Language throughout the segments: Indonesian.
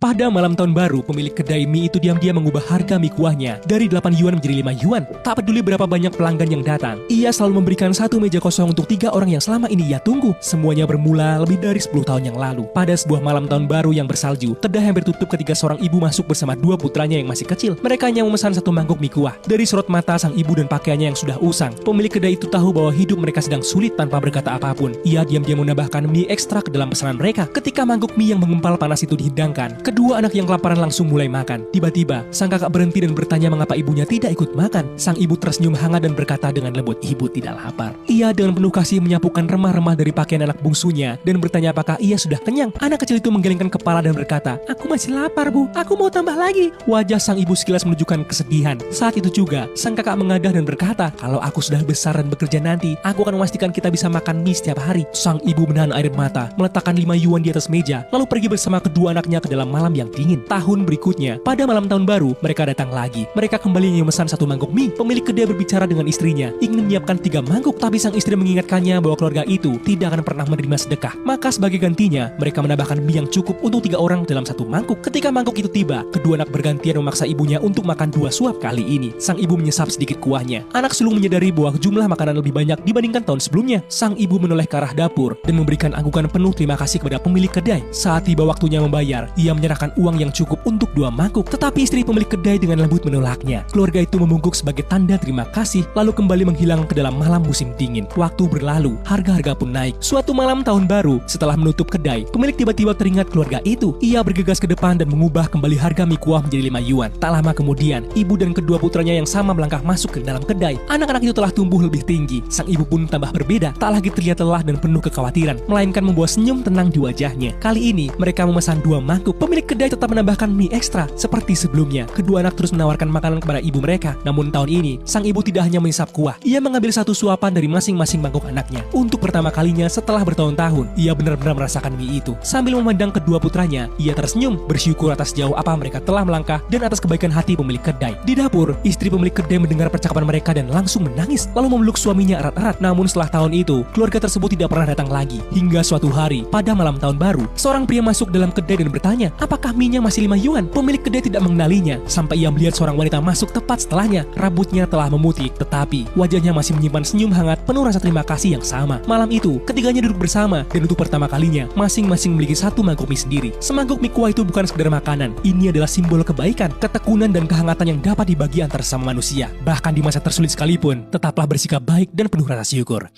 Pada malam tahun baru, pemilik kedai mie itu diam-diam mengubah harga mie kuahnya dari 8 yuan menjadi 5 yuan. Tak peduli berapa banyak pelanggan yang datang, ia selalu memberikan satu meja kosong untuk 3 orang yang selama ini ia tunggu. Semuanya bermula lebih dari 10 tahun yang lalu. Pada sebuah malam tahun baru yang bersalju, kedai hampir tutup ketika seorang ibu masuk bersama 2 putranya yang masih kecil. Mereka hanya memesan 1 mangkuk mie kuah. Dari sorot mata sang ibu dan pakaiannya yang sudah usang, pemilik kedai itu tahu bahwa hidup mereka sedang sulit tanpa berkata apapun. Ia diam-diam menambahkan mie ekstra ke dalam pesanan mereka. Ketika mangkuk mie yang mengempal panas itu dihidangkan, kedua anak yang kelaparan langsung mulai makan. Tiba-tiba, sang kakak berhenti dan bertanya mengapa ibunya tidak ikut makan. Sang ibu tersenyum hangat dan berkata dengan lembut, "Ibu tidak lapar." Ia dengan penuh kasih menyapukan remah-remah dari pakaian anak bungsunya dan bertanya apakah ia sudah kenyang. Anak kecil itu menggelengkan kepala dan berkata, "Aku masih lapar, Bu. Aku mau tambah lagi." Wajah sang ibu sekilas menunjukkan kesedihan. Saat itu juga, sang kakak mengadah dan berkata, "Kalau aku sudah besar dan bekerja nanti, aku akan memastikan kita bisa makan mie setiap hari." Sang ibu menahan air mata, meletakkan 5 yuan di atas meja, lalu pergi bersama kedua anaknya ke dalam malam yang dingin. Tahun berikutnya, pada malam tahun baru, mereka datang lagi. Mereka kembali memesan 1 mangkuk mie. Pemilik kedai berbicara dengan istrinya, ingin menyiapkan 3 mangkuk, tapi sang istri mengingatkannya bahwa keluarga itu tidak akan pernah menerima sedekah. Maka sebagai gantinya, mereka menambahkan mie yang cukup untuk 3 orang dalam 1 mangkuk. Ketika mangkuk itu tiba, kedua anak bergantian memaksa ibunya untuk makan 2 suap. Kali ini, sang ibu menyesap sedikit kuahnya. Anak sulung menyadari bahwa jumlah makanan lebih banyak dibandingkan tahun sebelumnya. Sang ibu menoleh ke arah dapur dan memberikan anggukan penuh terima kasih kepada pemilik kedai. Saat tiba waktunya membayar, ia menyerahkan uang yang cukup untuk 2 mangkuk, tetapi istri pemilik kedai dengan lembut menolaknya. Keluarga itu membungkuk sebagai tanda terima kasih, lalu kembali menghilang ke dalam malam musim dingin. Waktu berlalu, harga-harga pun naik. Suatu malam tahun baru, setelah menutup kedai, pemilik tiba-tiba teringat keluarga itu. Ia bergegas ke depan dan mengubah kembali harga mie kuah menjadi 5 yuan. Tak lama kemudian, ibu dan kedua putranya yang sama melangkah masuk ke dalam kedai. Anak-anak itu telah tumbuh lebih tinggi. Sang ibu pun tambah berbeda, tak lagi terlihat lelah dan penuh kekhawatiran, melainkan membawa senyum tenang di wajahnya. Kali ini, mereka memesan 2 mangkuk. Pemilik kedai tetap menambahkan mie ekstra. Seperti sebelumnya, kedua anak terus menawarkan makanan kepada ibu mereka. Namun tahun ini, sang ibu tidak hanya menyesap kuah, ia mengambil 1 suapan dari masing-masing mangkuk anaknya. Untuk pertama kalinya setelah bertahun-tahun, ia benar-benar merasakan mie itu. Sambil memandang kedua putranya, ia tersenyum, bersyukur atas jauh apa mereka telah melangkah dan atas kebaikan hati pemilik kedai. Di dapur, istri pemilik kedai mendengar percakapan mereka dan langsung menangis, lalu memeluk suaminya erat-erat. Namun setelah tahun itu, keluarga tersebut tidak pernah datang lagi. Hingga suatu hari, pada malam tahun baru, seorang pria masuk dalam kedai dan bertanya, apakah mie-nya masih 5 yuan? Pemilik kedai tidak mengenalinya, sampai ia melihat seorang wanita masuk tepat setelahnya. Rambutnya telah memutih, tetapi wajahnya masih menyimpan senyum hangat penuh rasa terima kasih yang sama. Malam itu, ketiganya duduk bersama, dan untuk pertama kalinya, masing-masing memiliki 1 mangkuk mie sendiri. Semangkuk mie kuah itu bukan sekedar makanan, ini adalah simbol kebaikan, ketekunan, dan kehangatan yang dapat dibagi antar sesama manusia. Bahkan di masa tersulit sekalipun, tetaplah bersikap baik dan penuh rasa syukur.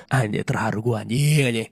Anjir, terharu gua anjing.